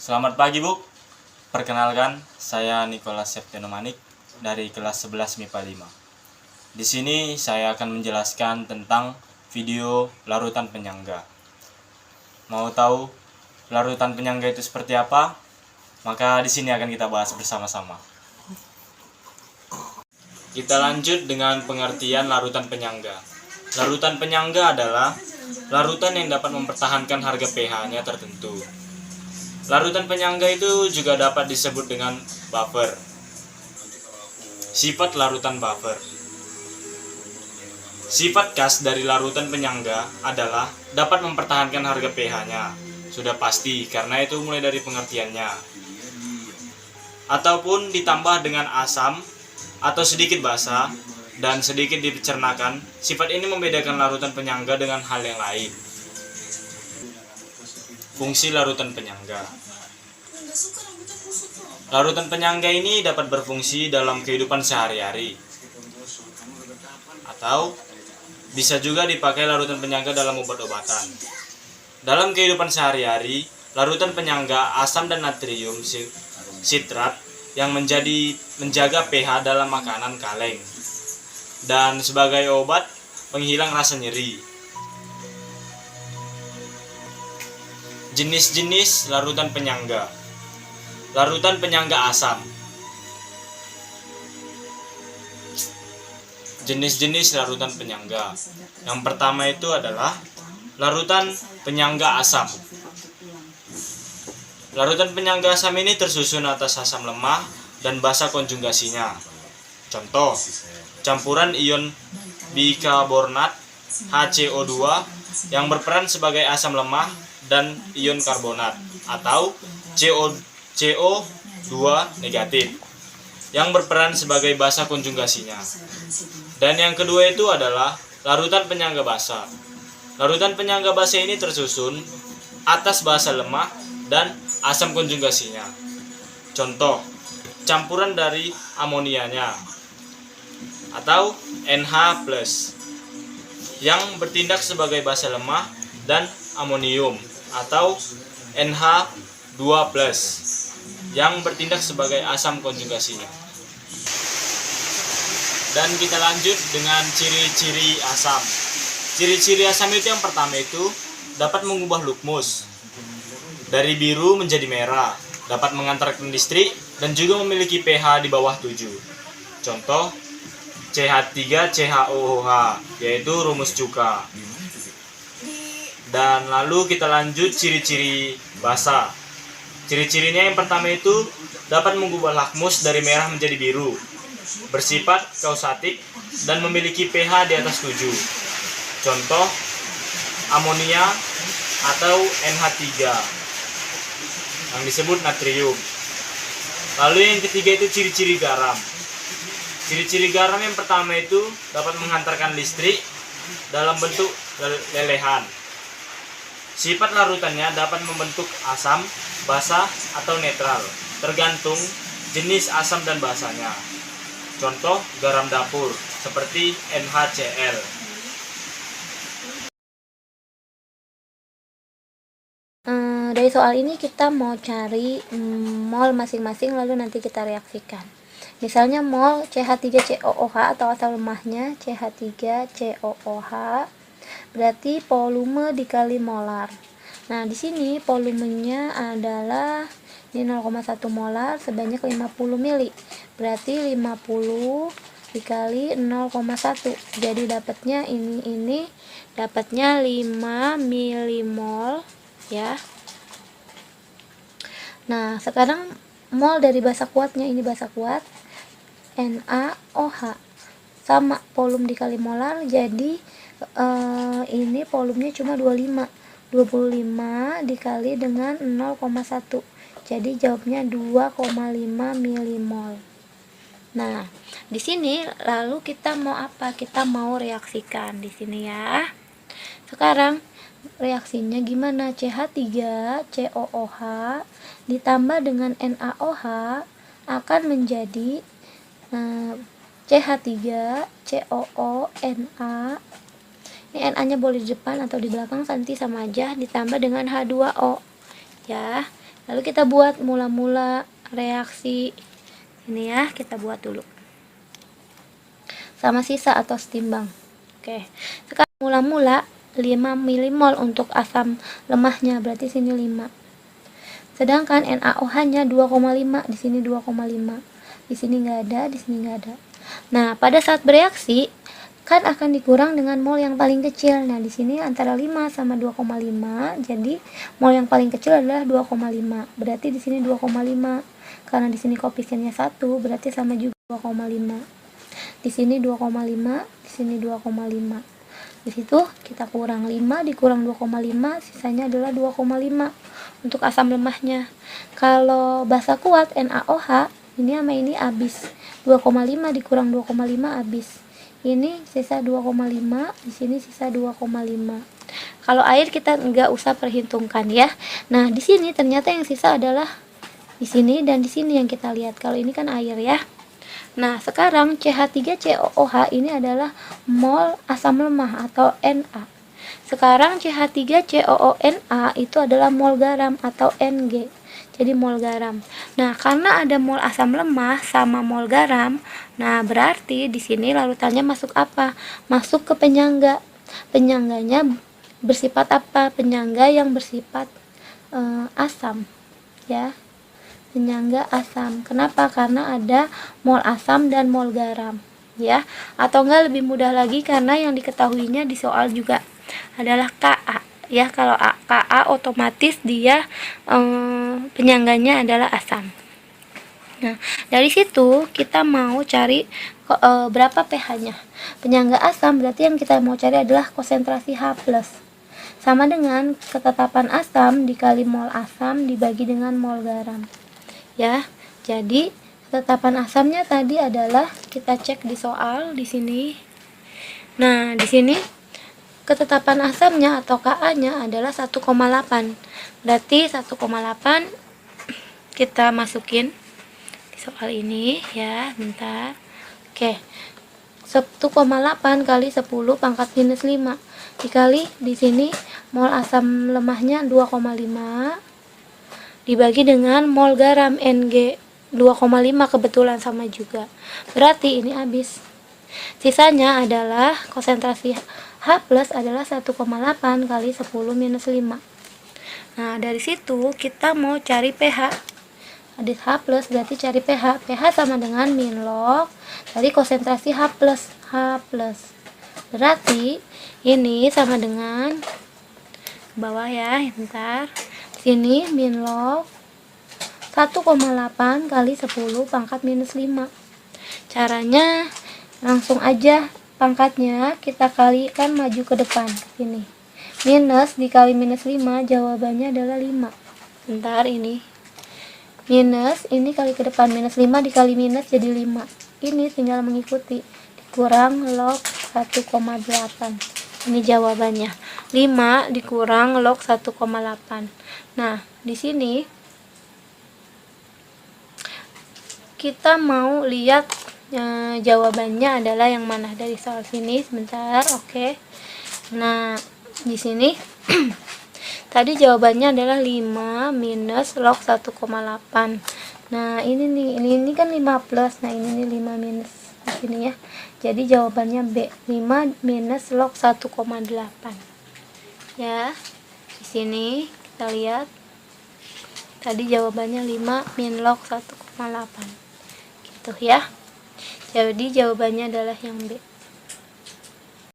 Selamat pagi, Bu. Perkenalkan, saya Nicholas Septiano Manik dari kelas 11 MIPA 5. Di sini saya akan menjelaskan tentang video larutan penyangga. Mau tahu larutan penyangga itu seperti apa? Maka di sini akan kita bahas bersama-sama. Kita lanjut dengan pengertian larutan penyangga. Larutan penyangga adalah larutan yang dapat mempertahankan harga pH-nya tertentu. Larutan penyangga itu juga dapat disebut dengan buffer. Sifat larutan buffer. Sifat khas dari larutan penyangga adalah dapat mempertahankan harga pH-nya. Sudah pasti, karena itu mulai dari pengertiannya. Ataupun ditambah dengan asam atau sedikit basa dan sedikit dicernakan. Sifat ini membedakan larutan penyangga dengan hal yang lain. Fungsi larutan penyangga. Larutan penyangga ini dapat berfungsi dalam kehidupan sehari-hari, atau bisa juga dipakai larutan penyangga dalam obat-obatan. Dalam kehidupan sehari-hari, larutan penyangga asam dan natrium sitrat yang menjaga pH dalam makanan kaleng, dan sebagai obat penghilang rasa nyeri. Jenis-jenis larutan penyangga. Larutan penyangga asam. Jenis-jenis larutan penyangga. Yang pertama itu adalah larutan penyangga asam. Larutan penyangga asam ini tersusun atas asam lemah dan basa konjugasinya. Contoh, campuran ion bikarbonat HCO2 yang berperan sebagai asam lemah dan ion karbonat atau CO2 negatif yang berperan sebagai basa konjugasinya. Dan yang kedua itu adalah larutan penyangga basa. Larutan penyangga basa ini tersusun atas basa lemah dan asam konjugasinya. Contoh, campuran dari amonianya atau NH+ yang bertindak sebagai basa lemah dan amonium atau NH2+ yang bertindak sebagai asam konjugasinya. Dan kita lanjut dengan ciri-ciri asam. Ciri-ciri asam itu yang pertama itu dapat mengubah lukmus dari biru menjadi merah, dapat mengantarkan listrik dan juga memiliki pH di bawah 7. Contoh CH3CHOOH yaitu rumus cuka. Dan lalu kita lanjut ciri-ciri basa. Ciri-cirinya yang pertama itu dapat mengubah lakmus dari merah menjadi biru, bersifat kausatik dan memiliki pH di atas 7. Contoh amonia atau NH3 yang disebut natrium. Lalu yang ketiga itu ciri-ciri garam. Ciri-ciri garam yang pertama itu dapat menghantarkan listrik dalam bentuk lelehan. Sifat larutannya dapat membentuk asam, basa, atau netral, tergantung jenis asam dan basanya. Contoh garam dapur, seperti NaCl. Dari soal ini kita mau cari mol masing-masing, lalu nanti kita reaksikan. Misalnya mol CH3COOH atau asam lemahnya CH3COOH, berarti volume dikali molar. Nah, di sini volumenya adalah ini 0,1 molar sebanyak 50 mili. Berarti 50 dikali 0,1. Jadi dapatnya ini dapatnya 5 milimol ya. Nah, sekarang mol dari basa kuatnya, ini basa kuat NaOH sama volume dikali molar, jadi ini volumenya cuma 25 dikali dengan 0,1, jadi jawabnya 2,5 milimol. Nah, di sini lalu kita mau apa? Kita mau reaksikan di sini ya. Sekarang reaksinya gimana? CH3COOH ditambah dengan NaOH akan menjadi CH3COONA. Ini Na nya boleh di depan atau di belakang, nanti sama aja, ditambah dengan H2O ya. Lalu kita buat mula-mula reaksi ini ya, kita buat dulu sama sisa atau setimbang. Oke, sekarang mula-mula 5 milimol untuk asam lemahnya, berarti sini 5. Sedangkan NaOH nya 2,5, di sini 2,5. Di sini nggak ada, di sini nggak ada. Nah, pada saat bereaksi kan akan dikurang dengan mol yang paling kecil. Nah, di sini antara 5 sama 2,5, jadi mol yang paling kecil adalah 2,5. Berarti di sini 2,5. Karena di sini koefisiennya 1, berarti sama juga 2,5. Di sini 2,5, di sini 2,5. Di situ kita kurang 5 dikurang 2,5, sisanya adalah 2,5 untuk asam lemahnya. Kalau basa kuat NaOH, ini sama ini habis. 2,5 dikurang 2,5 habis. Ini sisa 2,5, di sini sisa 2,5. Kalau air kita nggak usah perhitungkan ya. Nah, di sini ternyata yang sisa adalah di sini dan di sini yang kita lihat. Kalau ini kan air ya. Nah, sekarang CH3COOH ini adalah mol asam lemah atau Na. Sekarang CH3COONa itu adalah mol garam atau Ng. Jadi mol garam. Nah, karena ada mol asam lemah sama mol garam, nah berarti di sini larutannya masuk apa? Masuk ke penyangga. Penyangganya bersifat apa? Penyangga yang bersifat asam, ya. Penyangga asam. Kenapa? Karena ada mol asam dan mol garam, ya. Atau enggak lebih mudah lagi karena yang diketahuinya di soal juga adalah Ka, ya. Kalau Ka otomatis dia penyangganya adalah asam. Nah, dari situ kita mau cari berapa pH-nya. Penyangga asam berarti yang kita mau cari adalah konsentrasi H+. Sama dengan ketetapan asam dikali mol asam dibagi dengan mol garam. Ya, jadi ketetapan asamnya tadi adalah kita cek di soal di sini. Nah, di sini ketetapan asamnya atau Ka-nya adalah 1,8. Berarti 1,8 kita masukin di soal ini ya, bentar. Oke. 1,8 kali 10 pangkat minus 5 dikali di sini mol asam lemahnya 2,5 dibagi dengan mol garam Ng 2,5, kebetulan sama juga. Berarti ini habis. Sisanya adalah konsentrasi H+ adalah 1,8 kali 10 minus 5. Nah, dari situ kita mau cari pH. Ada H+, berarti cari pH. pH sama dengan min log dari konsentrasi H+. Berarti ini sama dengan bawah ya, bentar. Sini min log 1,8 kali 10 pangkat minus 5. Caranya langsung aja pangkatnya kita kalikan maju ke depan sini. Minus dikali minus 5 jawabannya adalah 5. Bentar, ini minus, ini kali ke depan, minus 5 dikali minus jadi 5. Ini tinggal mengikuti, dikurang log 1,8. Ini jawabannya. 5 dikurang log 1,8. Nah, di sini kita mau lihat jawabannya adalah yang mana dari soal sini. Sebentar, oke. Nah, di sini tadi jawabannya adalah 5 minus log 1,8. Nah, ini nih, ini kan 5 plus. Nah, ini nih 5 minus di sini ya. Jadi jawabannya B, 5 minus log 1,8. Ya. Di sini kita lihat tadi jawabannya 5 min log 1,8. Gitu ya. Jadi jawabannya adalah yang B.